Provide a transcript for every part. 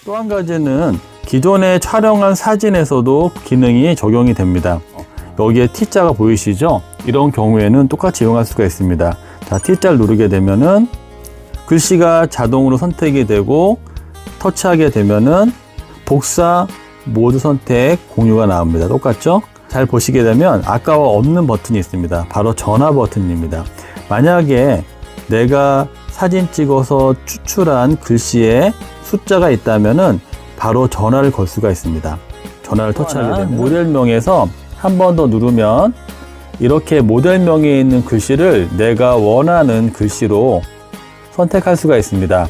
또 한 가지는 기존에 촬영한 사진에서도 기능이 적용이 됩니다. 여기에 T자가 보이시죠? 이런 경우에는 똑같이 이용할 수가 있습니다. 자, T자를 누르게 되면은 글씨가 자동으로 선택이 되고 터치하게 되면은 복사, 모두 선택, 공유가 나옵니다. 똑같죠? 잘 보시게 되면 아까와 없는 버튼이 있습니다. 바로 전화 버튼입니다. 만약에 내가 사진 찍어서 추출한 글씨에 숫자가 있다면은 바로 전화를 걸 수가 있습니다. 전화를 터치하게 되면 모델명에서 한 번 더 누르면 이렇게 모델명에 있는 글씨를 내가 원하는 글씨로 선택할 수가 있습니다.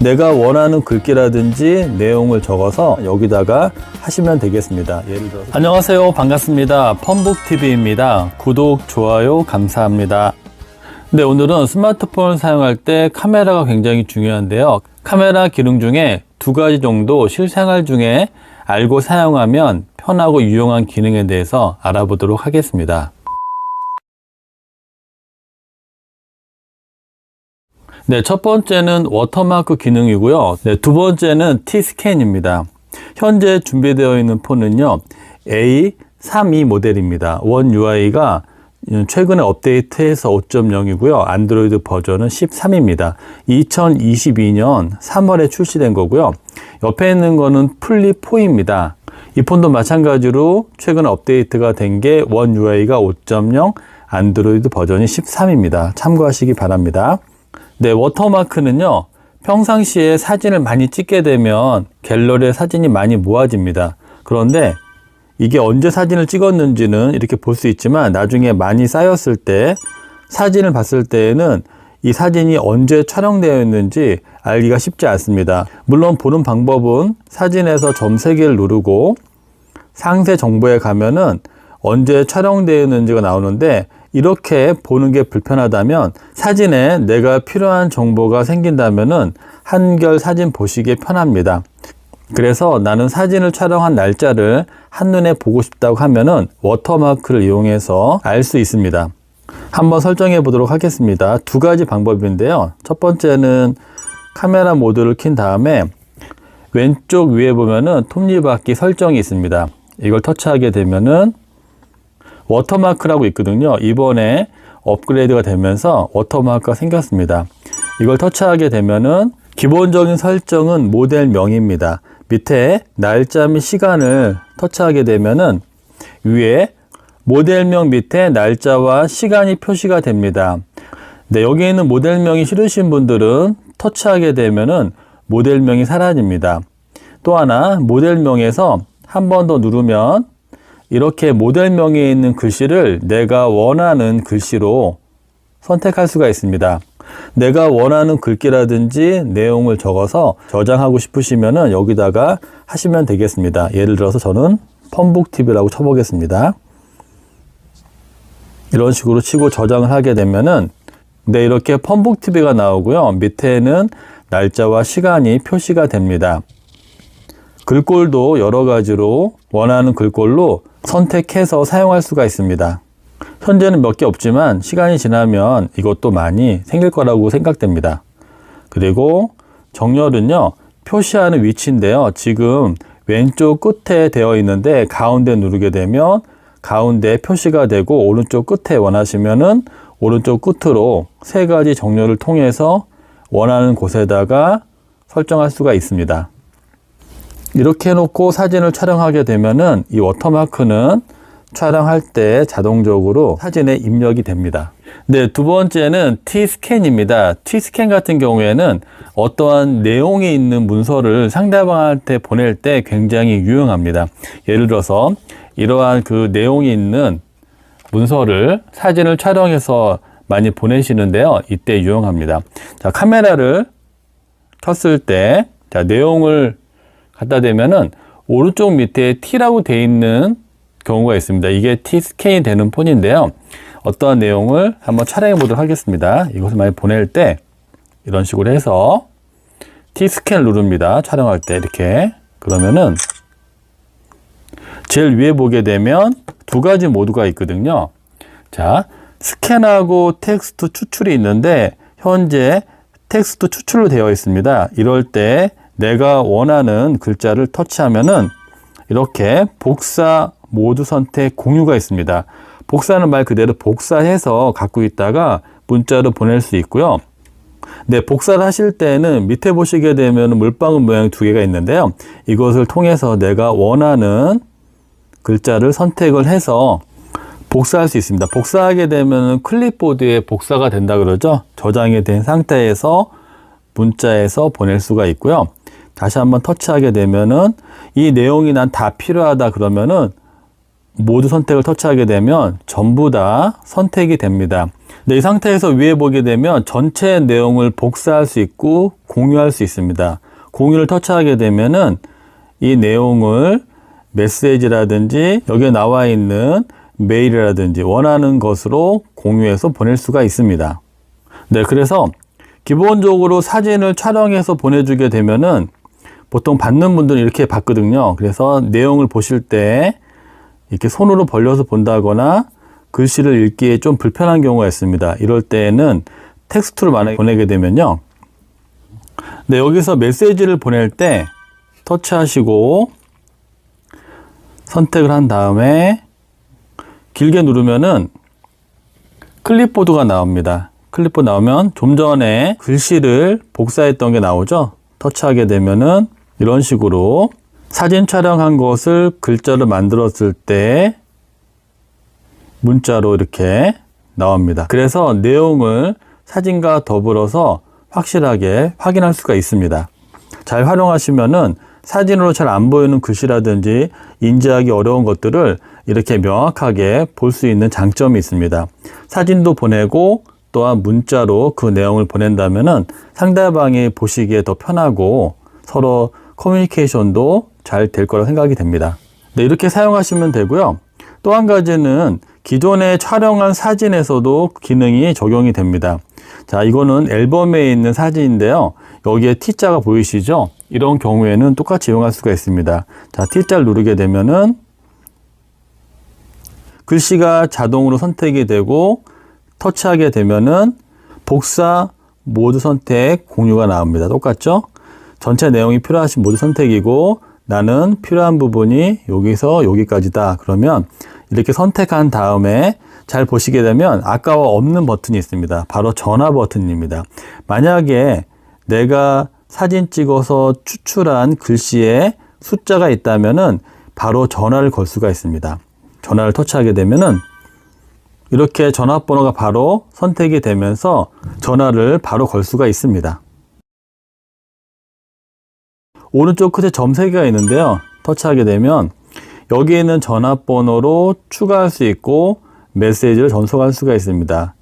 내가 원하는 글귀라든지 내용을 적어서 여기다가 하시면 되겠습니다. 예를 들어서 안녕하세요, 반갑습니다. 펌북TV입니다. 구독, 좋아요 감사합니다. 네, 오늘은 스마트폰을 사용할 때 카메라가 굉장히 중요한데요. 카메라 기능 중에 두 가지 정도 실생활 중에 알고 사용하면 편하고 유용한 기능에 대해서 알아보도록 하겠습니다. 네, 첫 번째는 워터마크 기능이고요. 네, 두 번째는 T-스캔입니다. 현재 준비되어 있는 폰은요, A32 모델입니다. 원 UI가 최근에 업데이트해서 5.0이고요. 안드로이드 버전은 13입니다. 2022년 3월에 출시된 거고요. 옆에 있는 거는 플립4입니다. 이 폰도 마찬가지로 최근 업데이트가 된 게 원 UI가 5.0, 안드로이드 버전이 13입니다. 참고하시기 바랍니다. 네, 워터마크는요, 평상시에 사진을 많이 찍게 되면 갤러리에 사진이 많이 모아집니다. 그런데 이게 언제 사진을 찍었는지는 이렇게 볼 수 있지만 나중에 많이 쌓였을 때 사진을 봤을 때에는 이 사진이 언제 촬영되어 있는지 알기가 쉽지 않습니다. 물론 보는 방법은 사진에서 점 3개를 누르고 상세 정보에 가면은 언제 촬영되어 있는지가 나오는데 이렇게 보는 게 불편하다면 사진에 내가 필요한 정보가 생긴다면은 한결 사진 보시기에 편합니다. 그래서 나는 사진을 촬영한 날짜를 한눈에 보고 싶다고 하면은 워터마크를 이용해서 알 수 있습니다. 한번 설정해 보도록 하겠습니다. 두 가지 방법인데요. 첫 번째는 카메라 모드를 킨 다음에 왼쪽 위에 보면은 톱니바퀴 설정이 있습니다. 이걸 터치하게 되면은 워터마크라고 있거든요. 이번에 업그레이드가 되면서 워터마크가 생겼습니다. 이걸 터치하게 되면은 기본적인 설정은 모델명입니다. 밑에 날짜 및 시간을 터치하게 되면은 위에 모델명 밑에 날짜와 시간이 표시가 됩니다. 네, 여기 있는 모델명이 싫으신 분들은 터치하게 되면은 모델명이 사라집니다. 또 하나 모델명에서 한 번 더 누르면 이렇게 모델명에 있는 글씨를 내가 원하는 글씨로 선택할 수가 있습니다. 내가 원하는 글귀라든지 내용을 적어서 저장하고 싶으시면은 여기다가 하시면 되겠습니다. 예를 들어서 저는 펌북TV라고 쳐보겠습니다. 이런 식으로 치고 저장을 하게 되면은 네, 이렇게 펌북TV가 나오고요. 밑에는 날짜와 시간이 표시가 됩니다. 글꼴도 여러 가지로 원하는 글꼴로 선택해서 사용할 수가 있습니다. 현재는 몇 개 없지만 시간이 지나면 이것도 많이 생길 거라고 생각됩니다. 그리고 정렬은요, 표시하는 위치인데요. 지금 왼쪽 끝에 되어 있는데 가운데 누르게 되면 가운데 표시가 되고 오른쪽 끝에 원하시면은 오른쪽 끝으로 세 가지 정렬을 통해서 원하는 곳에다가 설정할 수가 있습니다. 이렇게 해놓고 사진을 촬영하게 되면은 이 워터마크는 촬영할 때 자동적으로 사진에 입력이 됩니다. 네, 두 번째는 T-스캔입니다. T-스캔 같은 경우에는 어떠한 내용이 있는 문서를 상대방한테 보낼 때 굉장히 유용합니다. 예를 들어서 이러한 그 내용이 있는 문서를 사진을 촬영해서 많이 보내시는데요. 이때 유용합니다. 자, 카메라를 켰을 때 자, 내용을 갖다 대면은 오른쪽 밑에 T라고 되어 있는 경우가 있습니다. 이게 T-스캔이 되는 폰인데요. 어떠한 내용을 한번 촬영해 보도록 하겠습니다. 이것을 많이 보낼 때 이런 식으로 해서 T-스캔을 누릅니다. 촬영할 때 이렇게. 그러면은 제일 위에 보게 되면 두 가지 모드가 있거든요. 자, 스캔하고 텍스트 추출이 있는데 현재 텍스트 추출로 되어 있습니다. 이럴 때 내가 원하는 글자를 터치하면은 이렇게 복사 모두 선택 공유가 있습니다. 복사는 말 그대로 복사해서 갖고 있다가 문자로 보낼 수 있고요. 네, 복사를 하실 때는 밑에 보시게 되면 물방울 모양 두 개가 있는데요. 이것을 통해서 내가 원하는 글자를 선택을 해서 복사할 수 있습니다. 복사하게 되면 클립보드에 복사가 된다 그러죠. 저장이 된 상태에서 문자에서 보낼 수가 있고요. 다시 한번 터치하게 되면은 이 내용이 난 다 필요하다 그러면은 모두 선택을 터치하게 되면 전부 다 선택이 됩니다. 네, 이 상태에서 위에 보게 되면 전체 내용을 복사할 수 있고 공유할 수 있습니다. 공유를 터치하게 되면은 이 내용을 메시지라든지 여기에 나와 있는 메일이라든지 원하는 것으로 공유해서 보낼 수가 있습니다. 네, 그래서 기본적으로 사진을 촬영해서 보내주게 되면은 보통 받는 분들은 이렇게 받거든요. 그래서 내용을 보실 때 이렇게 손으로 벌려서 본다거나 글씨를 읽기에 좀 불편한 경우가 있습니다. 이럴 때에는 텍스트로 만약에 보내게 되면요. 네, 여기서 메시지를 보낼 때 터치하시고 선택을 한 다음에 길게 누르면은 클립보드가 나옵니다. 클립보드 나오면 좀 전에 글씨를 복사했던 게 나오죠. 터치하게 되면은 이런 식으로 사진 촬영한 것을 글자로 만들었을 때 문자로 이렇게 나옵니다. 그래서 내용을 사진과 더불어서 확실하게 확인할 수가 있습니다. 잘 활용하시면은 사진으로 잘 안 보이는 글씨라든지 인지하기 어려운 것들을 이렇게 명확하게 볼 수 있는 장점이 있습니다. 사진도 보내고 또한 문자로 그 내용을 보낸다면은 상대방이 보시기에 더 편하고 서로 커뮤니케이션도 잘 될 거라 생각이 됩니다. 네, 이렇게 사용하시면 되고요. 또 한 가지는 기존에 촬영한 사진에서도 기능이 적용이 됩니다. 자, 이거는 앨범에 있는 사진인데요. 여기에 T자가 보이시죠? 이런 경우에는 똑같이 이용할 수가 있습니다. 자, T자를 누르게 되면은 글씨가 자동으로 선택이 되고 터치하게 되면은 복사 모두 선택 공유가 나옵니다. 똑같죠? 전체 내용이 필요하신 모두 선택이고 나는 필요한 부분이 여기서 여기까지다. 그러면 이렇게 선택한 다음에 잘 보시게 되면 아까와 없는 버튼이 있습니다. 바로 전화 버튼입니다. 만약에 내가 사진 찍어서 추출한 글씨에 숫자가 있다면은 바로 전화를 걸 수가 있습니다. 전화를 터치하게 되면은 이렇게 전화번호가 바로 선택이 되면서 전화를 바로 걸 수가 있습니다. 오른쪽 끝에 점 3개가 있는데요. 터치하게 되면 여기에 있는 전화번호로 추가할 수 있고 메시지를 전송할 수가 있습니다.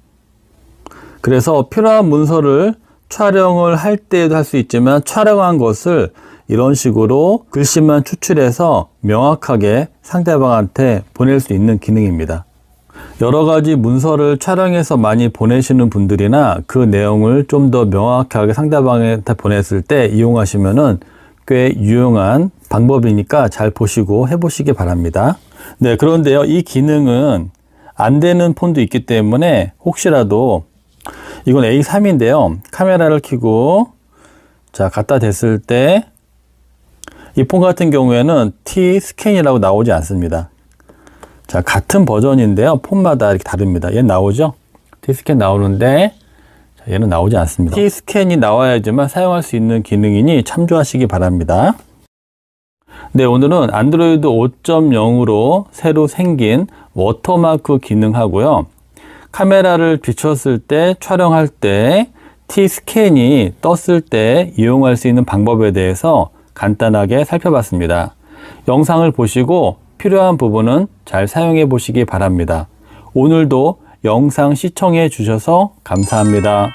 그래서 필요한 문서를 촬영을 할 때에도 할 수 있지만 촬영한 것을 이런 식으로 글씨만 추출해서 명확하게 상대방한테 보낼 수 있는 기능입니다. 여러 가지 문서를 촬영해서 많이 보내시는 분들이나 그 내용을 좀 더 명확하게 상대방한테 보냈을 때 이용하시면은 꽤 유용한 방법이니까 잘 보시고 해보시기 바랍니다. 네, 그런데요, 이 기능은 안 되는 폰도 있기 때문에 혹시라도 이건 A3인데요. 카메라를 켜고 자 갖다 댔을 때 이 폰 같은 경우에는 T-스캔이라고 나오지 않습니다. 자, 같은 버전인데요. 폰마다 이렇게 다릅니다. 얘는 나오죠? T-스캔 나오는데 자, 얘는 나오지 않습니다. T-스캔이 나와야지만 사용할 수 있는 기능이니 참조하시기 바랍니다. 네, 오늘은 안드로이드 5.0으로 새로 생긴 워터마크 기능하고요. 카메라를 비췄을 때 촬영할 때 T-스캔이 떴을 때 이용할 수 있는 방법에 대해서 간단하게 살펴봤습니다. 영상을 보시고 필요한 부분은 잘 사용해 보시기 바랍니다. 오늘도 영상 시청해 주셔서 감사합니다.